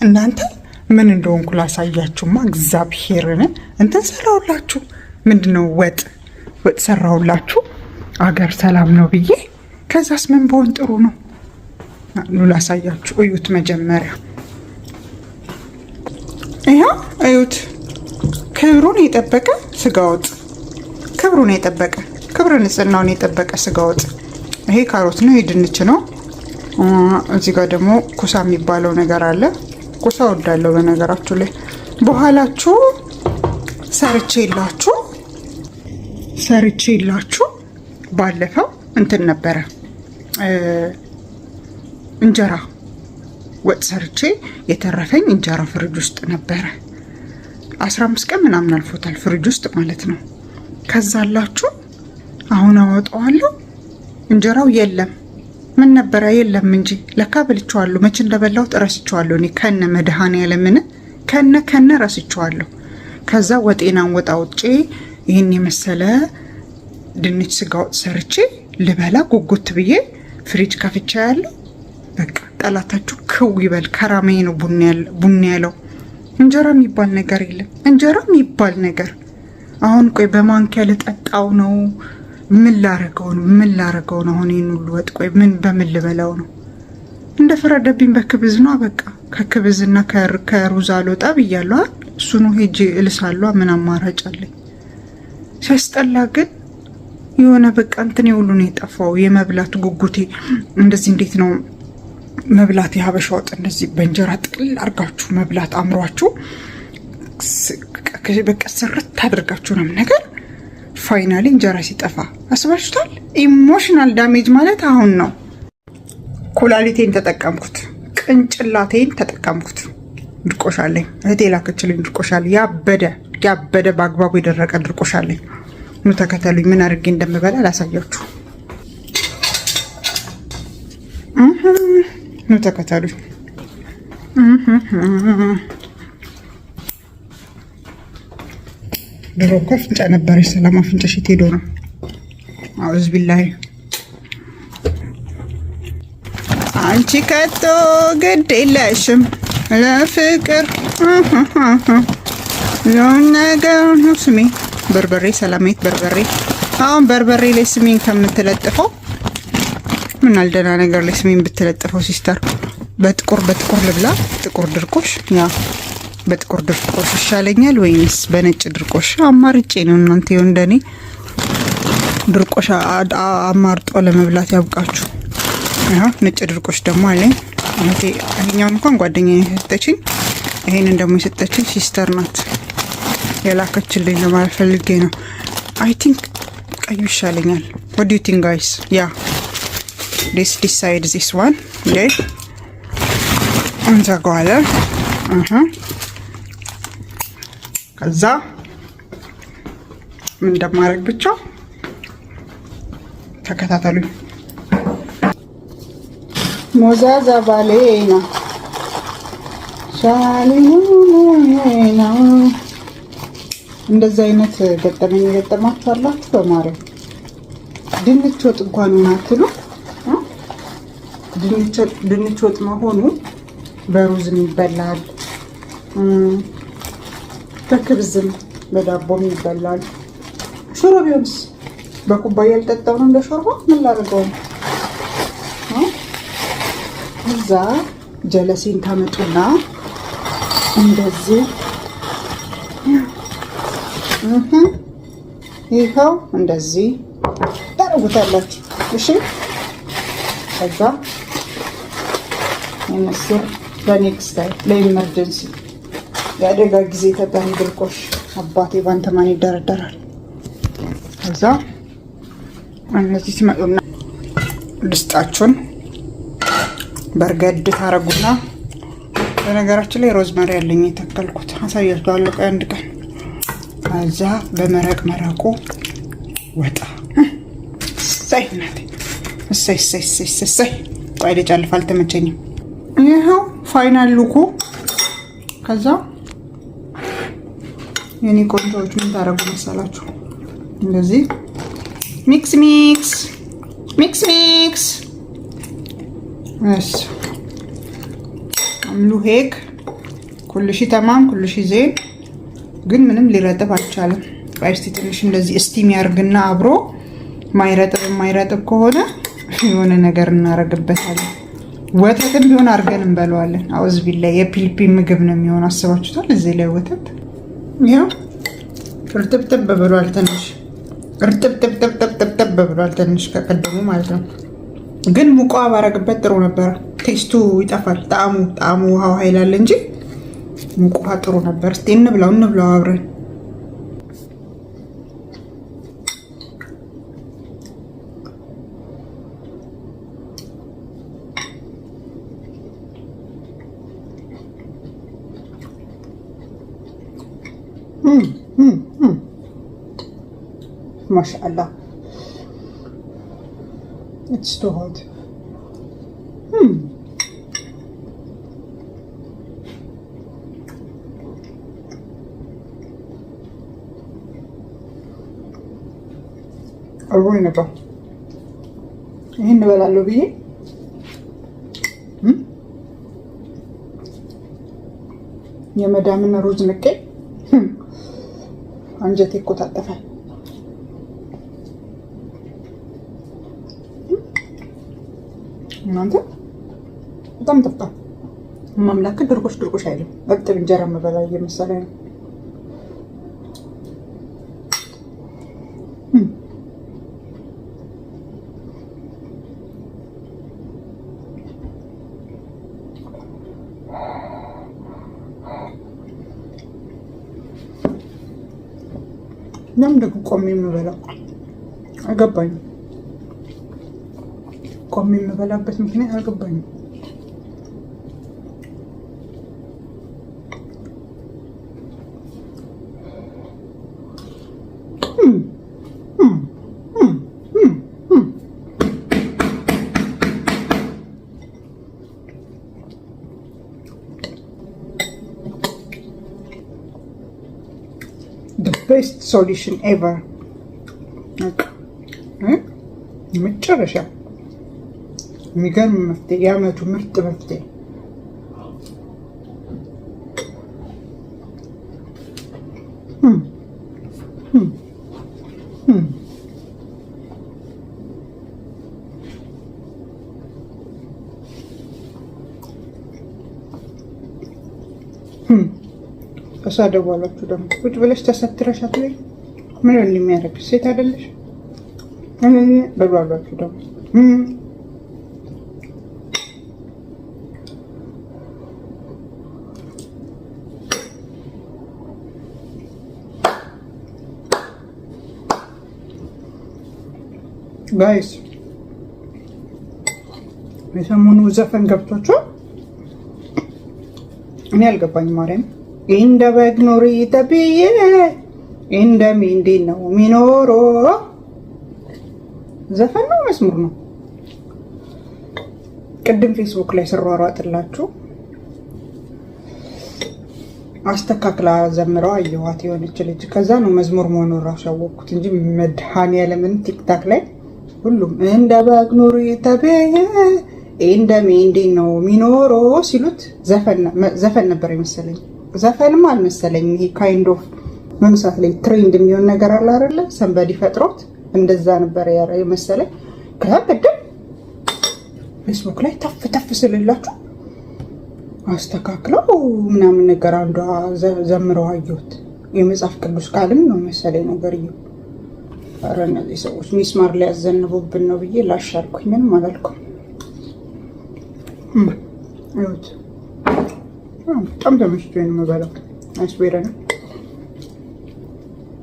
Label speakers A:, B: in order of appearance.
A: እናንተ ምን እንደሆንኩ ላሳያችሁማ። እግዚአብሔርን እንትን ሰራውላችሁ። ምንድነው ወጥ ሰራውላችሁ። አገር ሰላም ነው ብዬ ከዛስ ምን በሆን ጥሩ ነው። ላሳያችሁ። እዩት መጀመሪያ ይሄው እዩት። ክብሩን የጠበቀ ስጋ ወጥ፣ ክብሩን የጠበቀ ክብረ ንጽህናውን የጠበቀ ስጋ ወጥ። ይሄ ካሮት ነው፣ ድንች ነው። እዚህ ጋር ደግሞ ኩሳ የሚባለው ነገር አለ። ኩሳ ወዳለው በነገራችሁ ላይ በኋላችሁ ሰርቼ ይላችሁ ባለፈው እንትን ነበረ እንጀራ ወጥ ሰርቼ የተረፈኝ እንጀራ ፍሪጅ ውስጥ ነበረ። 15 ቀን ምናምን አልፎታል ፍሪጅ ውስጥ ማለት ነው። ከዛላችሁ አሁን አወጣዋለሁ። እንጀራው የለም ምን ነበረ የለም እንጂ ለካ በልቼዋለሁ። መቼ እንደበላሁት ረስቼዋለሁ። እኔ ከነ መድኃኔዓለምን ከነ ረስቼዋለሁ። ከዛ ወጤናን ወጣ ውጪ ይሄን የመሰለ ድንች ስጋ ወጥ ሰርቼ ልበላ ጉጉት ብዬ ፍሪጅ ከፍቻ ያለው በቃ ጠላታችሁ ክው ይበል። ከራሜ ነው ቡና ያለው። እንጀራ የሚባል ነገር የለም። እንጀራ የሚባል ነገር አሁን ቆይ በማንኪያ ልጠጣው ነው። ምን ላረገው ነው? አሁን ይሄን ሁሉ ወጥ ቆይ በምን ልበላው ነው? እንደ ፈረደብኝ በክብዝ ነው። በቃ ከክብዝና ከሩዝ አልወጣ ብያለሁ። እሱ ነው ሄጄ እልሳለሁ። ምን አማራጭ አለኝ? ሲያስጠላ ግን የሆነ በቃ እንትን ሁሉ ነው የጠፋው። የመብላት ጉጉቴ እንደዚህ እንዴት ነው መብላት? የሀበሻ ወጥ እንደዚህ በእንጀራ ጥቅል አድርጋችሁ መብላት አምሯችሁ በቃ ስርት ታደርጋችሁ ነው ነገር። ፋይናሊ እንጀራ ሲጠፋ አስባችሁታል? ኢሞሽናል ዳሜጅ ማለት አሁን ነው። ኩላሊቴን ተጠቀምኩት፣ ቅንጭላቴን ተጠቀምኩት። ድርቆሽ አለኝ። እህቴ ላከችልኝ ድርቆሽ አለ። ያበደ በአግባቡ የደረቀ ድርቆሽ አለኝ። ኑ ተከተሉኝ። ምን አድርጌ እንደምበላ ላሳያችሁ። ኑ ተከተሉኝ። ድሮ እኮ አፍንጫ ነበረች። ሰላም አፍንጫሽ የት ሄዶ ነው? አውዝ ቢላሂ አንቺ ከቶ ግድ የለሽም ለፍቅር ነገር ነው ስሜ በርበሬ። ሰላማዊት በርበሬ። አሁን በርበሬ ላይ ስሜን ከምትለጥፈው ምን አልደና ነገር ላይ ስሜን ብትለጥፈው ሲስተር። በጥቁር ልብላ። ጥቁር ድርቆሽ ያ በጥቁር ድርቆሽ ይሻለኛል ወይስ በነጭ ድርቆሽ? አማርጬ ነው እናንተ ይሁን እንደኔ ድርቆሽ አማርጦ ለመብላት ያብቃችሁ። አሁን ነጭ ድርቆሽ ደግሞ አለኝ። እህቴ ይሄኛውን እንኳን ጓደኛዬ የሰጠችኝ፣ ይሄንን ደግሞ የሰጠችኝ ሲስተር ናት የላከችልኝ ለማለት ፈልጌ ነው። አይ ቲንክ ቀዩ ይሻለኛል። what do you think guys? yeah this decide this one okay እንዘጋዋለን። ከዛ ምን እንደማደርግ ብቻ ተከታተሉኝ። ሞዛዛ ባሌና ሻሊና እንደዛ አይነት ገጠመኝ የገጠማችሁ አላችሁ? በማርያም ድንች ወጥ እንኳን አትሉ። ድንች ወጥ መሆኑ በሩዝም ይበላል፣ በክብዝም በዳቦም ይበላል። ሽሮ ቢሆንስ በኩባያ ያልጠጣው ነው እንደ ሾርባ። ምን ላድርገው? እዛ ጀለሲን ታመጡና እንደዚህ ይኸው እንደዚህ ታረጉታላችሁ። እሺ ከዛ የምስር በኔክስት ታይም ለኢመርጀንሲ የአደጋ ጊዜ ተጠሪ ድርቆሽ አባቴ ባንተ ማን ይደረደራል። ከዛ እነዚህ ሲመጡና ድስጣችሁን በርገድ ታረጉና፣ በነገራችን ላይ ሮዝመሪ ያለኝ የተከልኩት አሳያችኋለሁ አንድ ቀን። ከዛ በመረቅ መረቁ ወጣ። ሳይናት እሰይ ቆይ ልጨልፍ፣ አልተመቸኝም። ይኸው ፋይናል ሉኩ። ከዛ የኔ ቆንጆዎች ምን ታረጉ መሰላችሁ? እንደዚህ ሚክስ እስ አምሉ ሄግ ኩልሺ ተማም ኩልሺ ዜን። ግን ምንም ሊረጥብ አልቻለም። እስቲ ትንሽ እንደዚህ እስቲም ያርግና አብሮ ማይረጥብ ከሆነ የሆነ ነገር እናረግበታለን። ወተትም ቢሆን አርገን እንበለዋለን። አውዝ ቢላ የፊሊፒን ምግብ ነው የሚሆን። አስባችሁታል? እዚህ ላይ ወተት ያው እርጥብጥብ ብሏል። ትንሽ እርጥብጥብጥብጥብ ብሏል ትንሽ ከቀደሙ ማለት ነው። ግን ሙቋ ባረግበት ጥሩ ነበረ። ቴስቱ ይጠፋል። ጣዕሙ ውሃው ኃይላል እንጂ ሙቋ ጥሩ ነበር። እስቲ እንብላው አብረን። ማሻአላህ it's too hot. አርቦኝ ነበር ይሄን እበላለሁ ብዬ የመዳምን ሩዝ ንቄ አንጀቴ እኮ ታጠፋል። እናንተ በጣም ጠጣ ማምላክ ድርቆሽ አይደለም። እርጥብ እንጀራ መበላ እየመሰለ ነው። ለምን ደግሞ ቆሜ የምበላው አልገባኝም። ቆሜ የምበላበት ምክንያት አልገባኝም። The best solution ever. መጨረሻ የሚገርም መፍትሄ፣ የዓመቱ ምርጥ መፍትሄ። ተሳደቧላችሁ ደግሞ ቁጭ ብለሽ ተሰትረሽ አትበይ። ምን እንደሚያደርግ ሴት አይደለሽ? በሏላችሁ ደግሞ ጋይስ። የሰሞኑ ዘፈን ገብቷቸው እኔ አልገባኝም። ማርያም እንደ በግ ኖሪ ተብዬ እንደ ሚንዲ ነው ሚኖሮ ዘፈን ነው መስሙር ነው? ቅድም ፌስቡክ ላይ ስሯሯጥላችሁ አስተካክላ ዘምረው አየኋት የሆነች ልጅ። ከዛ ነው መዝሙር መሆኑን ራሱ ያወቅኩት እንጂ መድኃኒዓለምን ቲክታክ ላይ ሁሉም እንደ በግ ኖሪ ተብዬ እንደ ሚንዲ ነው ሚኖሮ ሲሉት ዘፈን ነበር የመሰለኝ። ዘፈንም አልመሰለኝ። ይሄ ካይንድ ኦፍ መምሳት ላይ ትሬንድ የሚሆን ነገር አለ አይደለ? ሰንበዲ ፈጥሮት እንደዛ ነበር የመሰለኝ። ከቀደም ፌስቡክ ላይ ተፍ ስልላችሁ አስተካክለው ምናምን ነገር አንዷ ዘምረው አየሁት። የመጽሐፍ ቅዱስ ቃልም ነው መሰለኝ ነገርየው። ኧረ እነዚህ ሰዎች ሚስማር ላይ ያዘንቡብን ነው ብዬ ላሻልኩኝ። ምንም አላልኩም። በጣም ተመችቶኝ ነው የምበላው። አይስዌር ነው።